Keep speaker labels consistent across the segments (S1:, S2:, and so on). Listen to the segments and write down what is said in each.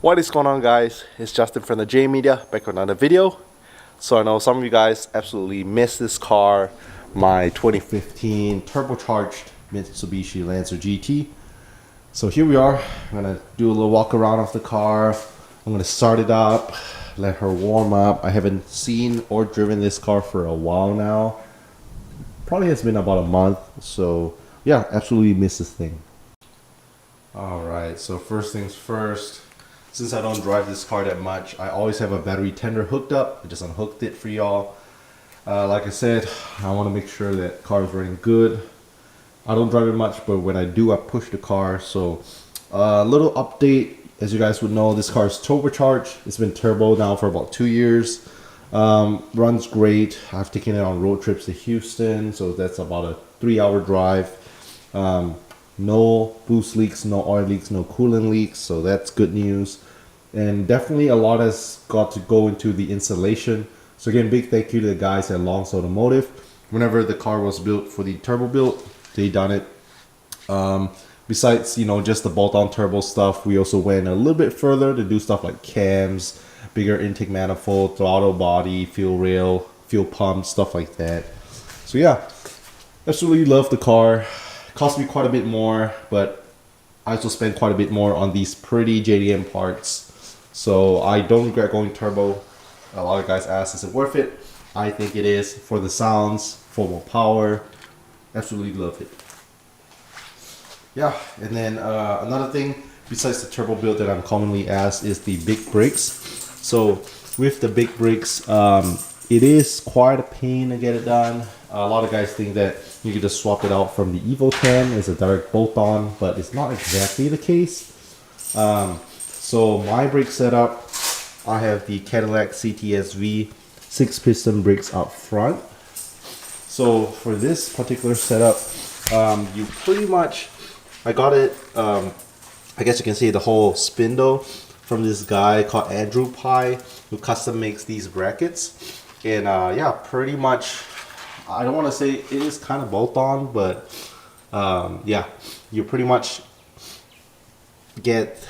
S1: What is going on, guys? It's Justin from the J Media, back with another video. So I know some of you guys absolutely missed this car, my 2015 turbocharged Mitsubishi Lancer GT. So here we are. I'm gonna do a little walk around of the car. I'm gonna start it up, let her warm up. I haven't seen or driven this car for a while now. Probably has been about a month. So yeah, absolutely missed this thing. Alright, so first things first. Since I don't drive this car that much, I always have a battery tender hooked up. I just unhooked it for y'all. Like I said, I want to make sure that car is running good. I don't drive it much, but when I do, I push the car. So a little update, as you guys would know, this car is turbocharged. It's been turbo now for about 2 years. Runs great. I've taken it on road trips to Houston, so that's about a 3-hour drive. No boost leaks, no oil leaks, no coolant leaks, so that's good news. And definitely a lot has got to go into the installation. So again, big thank you to the guys at Long's Automotive. Whenever the car was built for the turbo build, they done it. Besides, you know, just the bolt-on turbo stuff, we also went a little bit further to do stuff like cams, bigger intake manifold, throttle body, fuel rail, fuel pump, stuff like that. So yeah, absolutely love the car. Cost me quite a bit more, but I also spent quite a bit more on these pretty JDM parts. So I don't regret going turbo. A lot of guys ask, is it worth it? I think it is for the sounds, for more power. Absolutely love it. Yeah, and then another thing besides the turbo build that I'm commonly asked is the big brakes. So with the big brakes, it is quite a pain to get it done. A lot of guys think that you can just swap it out from the Evo 10 as a direct bolt-on, but it's not exactly the case. So my brake setup, I have the Cadillac CTS-V 6-piston brakes up front. So for this particular setup, you pretty much, I got it, I guess you can see the whole spindle from this guy called Andrew Pye, who custom makes these brackets. And yeah, pretty much, I don't want to say it is kind of bolt-on, but yeah, you pretty much get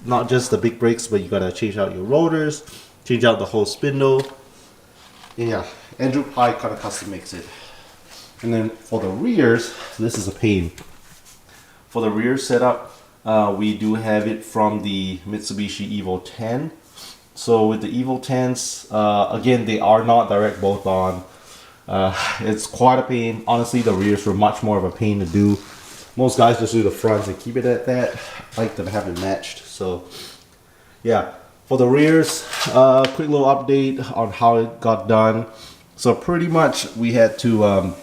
S1: not just the big brakes, but you gotta change out your rotors, change out the whole spindle. And yeah, Andrew Pye kind of custom makes it. And then for the rears, this is a pain. For the rear setup, we do have it from the Mitsubishi Evo 10. So with the Evo 10s, again, they are not direct bolt-on. It's quite a pain. Honestly, the rears were much more of a pain to do. Most guys just do the fronts and keep it at that. I like them to have it matched. So yeah, for the rears, quick little update on how it got done. So pretty much we had to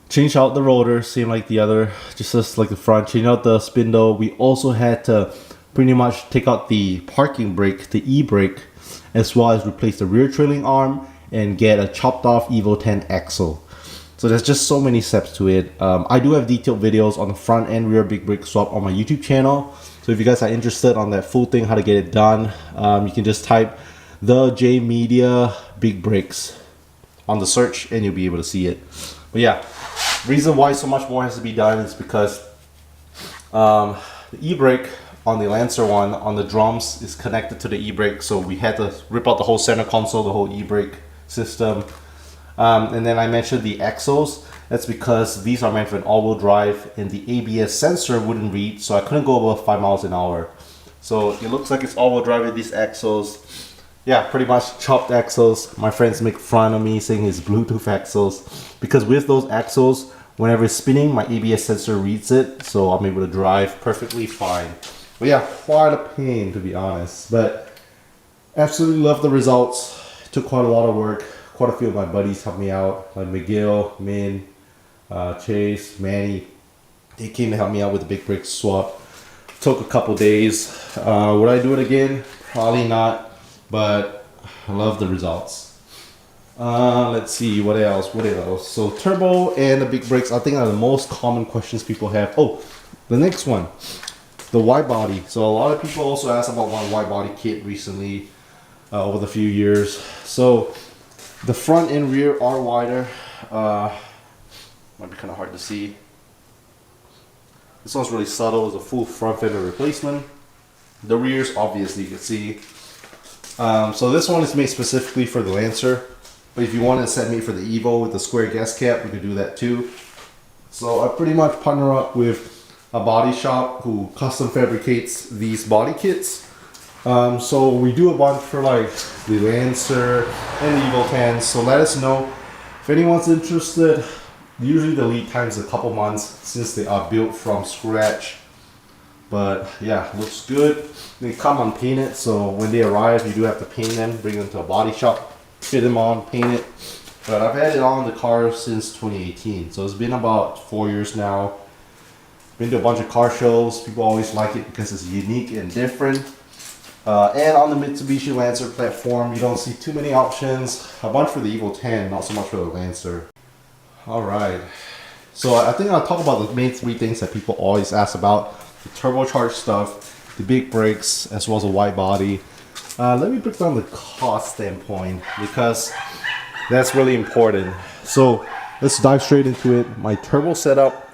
S1: change out the rotor, same like the other, just like the front, change out the spindle. We also had to pretty much take out the parking brake, the e-brake, as well as replace the rear trailing arm and get a chopped off Evo 10 axle. So there's just so many steps to it. I do have detailed videos on the front and rear big brake swap on my YouTube channel. So if you guys are interested on that full thing, how to get it done, you can just type the J Media big brakes on the search and you'll be able to see it. But yeah, reason why so much more has to be done is because the e-brake on the Lancer one, on the drums, is connected to the e-brake. So we had to rip out the whole center console, the whole e-brake system. And then I mentioned the axles. That's because these are meant for an all-wheel drive and the ABS sensor wouldn't read, so I couldn't go above 5 miles an hour. So it looks like it's all-wheel drive with these axles. Yeah, pretty much chopped axles. My friends make fun of me saying it's Bluetooth axles, because with those axles, whenever it's spinning, my ABS sensor reads it, so I'm able to drive perfectly fine. But yeah, quite a pain to be honest, but absolutely love the results. It took quite a lot of work. Quite a few of my buddies helped me out, like McGill, Min, Chase, Manny. They came to help me out with the big brake swap. Took a couple days. Would I do it again? Probably not, but I love the results. Let's see, what else? So turbo and the big brakes, I think, are the most common questions people have. Oh, the next one, the wide body. So a lot of people also asked about my wide body kit recently, over the few years. So the front and rear are wider. Might be kind of hard to see. This one's really subtle. It's a full front fender replacement. The rears, obviously, you can see. So this one is made specifically for the Lancer. But if you want a set made for the Evo with the square gas cap, you can do that too. So I pretty much partner up with a body shop who custom fabricates these body kits. So we do a bunch for like the Lancer and the Evo 10. So let us know if anyone's interested. Usually the lead time is a couple months since they are built from scratch. But yeah, looks good. They come unpainted, so when they arrive, you do have to paint them, bring them to a body shop, fit them on, paint it. But I've had it on the car since 2018, so it's been about 4 years now. Been to a bunch of car shows. People always like it because it's unique and different. And on the Mitsubishi Lancer platform, you don't see too many options. A bunch for the Evo 10, not so much for the Lancer. Alright, so I think I'll talk about the main three things that people always ask about. The turbocharged stuff, the big brakes, as well as a wide body. Let me break down the cost standpoint because that's really important. So let's dive straight into it. My turbo setup,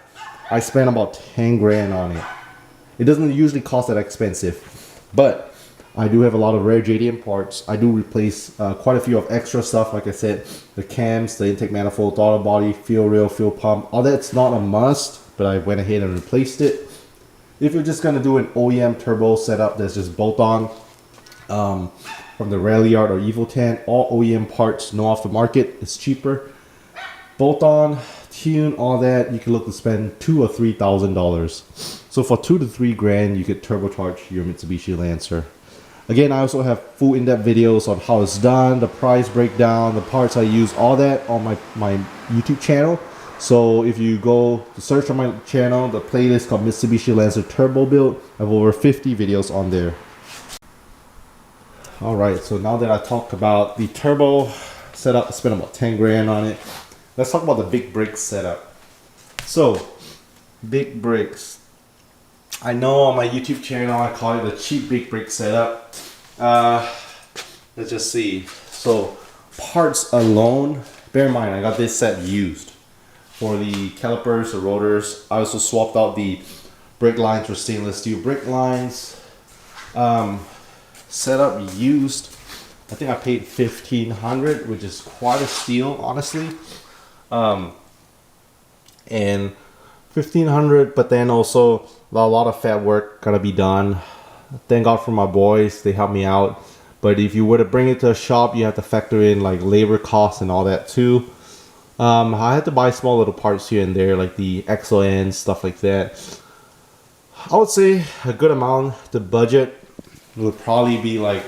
S1: I spent about 10 grand on it. It doesn't usually cost that expensive, but I do have a lot of rare JDM parts. I do replace quite a few of extra stuff, like I said, the cams, the intake manifold, throttle body, fuel rail, fuel pump. All that's not a must, but I went ahead and replaced it. If you're just gonna do an OEM turbo setup that's just bolt-on from the Ralliart or Evo 10, all OEM parts, no off the market, it's cheaper. Bolt-on, tune, all that, you can look to spend $2,000 or $3,000. So for 2 to 3 grand, you could turbocharge your Mitsubishi Lancer. Again, I also have full in-depth videos on how it's done, the price breakdown, the parts I use, all that on my YouTube channel. So if you go to search on my channel, the playlist called Mitsubishi Lancer Turbo Build, I have over 50 videos on there. Alright, so now that I talked about the turbo setup, I spent about 10 grand on it. Let's talk about the big brakes setup. So, big brakes. I know on my YouTube channel I call it the cheap big brake setup. Let's just see. So, parts alone, bear in mind I got this set used. For the calipers, the rotors, I also swapped out the brake lines for stainless steel brake lines. Setup used, I think I paid $1,500, which is quite a steal, honestly. And $1,500, but then also a lot of fat work gotta be done. Thank God for my boys, they helped me out. But if you were to bring it to a shop, you have to factor in like labor costs and all that too. I had to buy small little parts here and there, like the XON, stuff like that. I would say a good amount. The budget would probably be like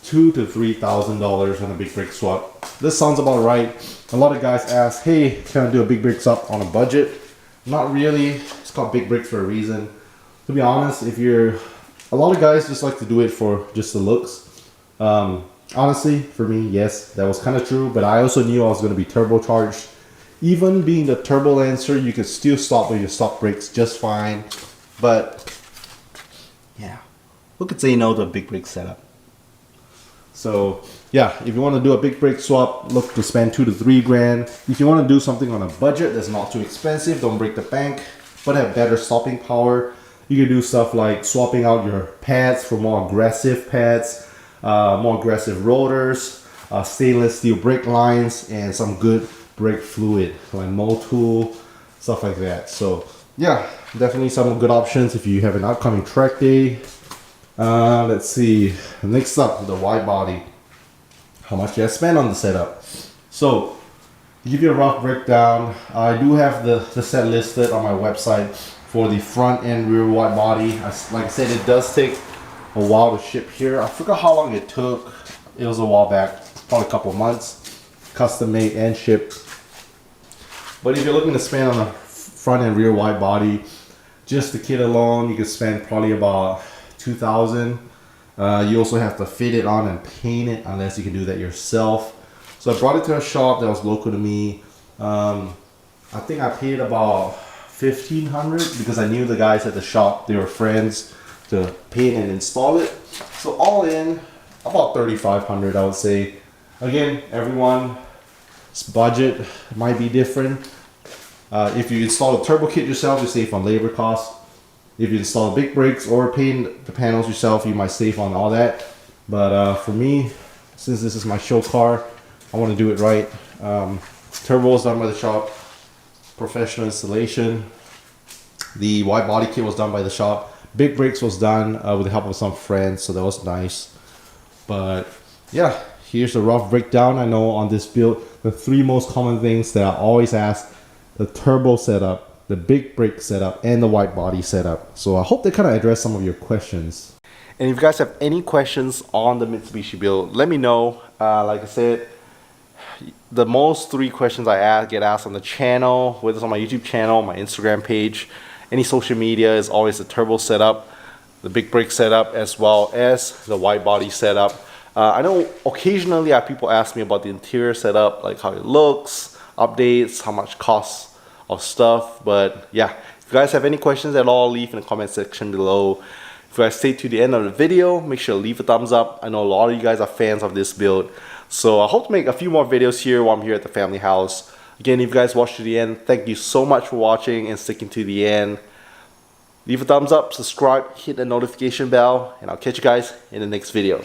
S1: $2,000 to $3,000 on a big brake swap. This sounds about right. A lot of guys ask, hey, can I do a big brake swap on a budget? Not really. It's called big brakes for a reason. To be honest, a lot of guys just like to do it for just the looks. Honestly, for me, yes, that was kind of true, but I also knew I was going to be turbocharged. Even being the Turbo Lancer, you could still stop with your stock brakes just fine. But yeah, who could say no to a big brake setup? So yeah, if you want to do a big brake swap, look to spend 2 to 3 grand. If you want to do something on a budget that's not too expensive, don't break the bank, but have better stopping power, you can do stuff like swapping out your pads for more aggressive pads. More aggressive rotors, stainless steel brake lines, and some good brake fluid like Motul, stuff like that. So yeah, definitely some good options if you have an upcoming track day. Let's see, next up, the wide body. How much did I spend on the setup? So to give you a rough breakdown, I do have the set listed on my website for the front and rear wide body. Like I said, it does take a while to ship here. I forgot how long it took. It was a while back, probably a couple months. Custom made and shipped. But if you're looking to spend on a front and rear wide body, just the kit alone, you could spend probably about $2,000. You also have to fit it on and paint it, unless you can do that yourself. So I brought it to a shop that was local to me. I think I paid about $1,500 because I knew the guys at the shop. They were friends, to paint and install it. So all in, about $3,500, I would say. Again, everyone's budget might be different. If you install a turbo kit yourself, you save on labor costs. If you install the big brakes or paint the panels yourself, you might save on all that. But for me, since this is my show car, I want to do it right. Turbo was done by the shop, professional installation. The wide body kit was done by the shop. Big brakes was done with the help of some friends, so that was nice. But yeah, here's the rough breakdown. I know on this build, the 3 most common things that I always ask: the turbo setup, the big brake setup, and the wide body setup. So I hope they kind of address some of your questions. And if you guys have any questions on the Mitsubishi build, let me know. Like I said, the most 3 questions I get asked on the channel, whether it's on my YouTube channel, my Instagram page, any social media, is always the turbo setup, the big brake setup, as well as the wide body setup. I know occasionally I have people ask me about the interior setup, like how it looks, updates, how much costs of stuff. But yeah, if you guys have any questions at all, leave in the comment section below. If you guys stay to the end of the video, make sure to leave a thumbs up. I know a lot of you guys are fans of this build, so I hope to make a few more videos here while I'm here at the family house. Again, if you guys watched to the end, thank you so much for watching and sticking to the end. Leave a thumbs up, subscribe, hit the notification bell, and I'll catch you guys in the next video.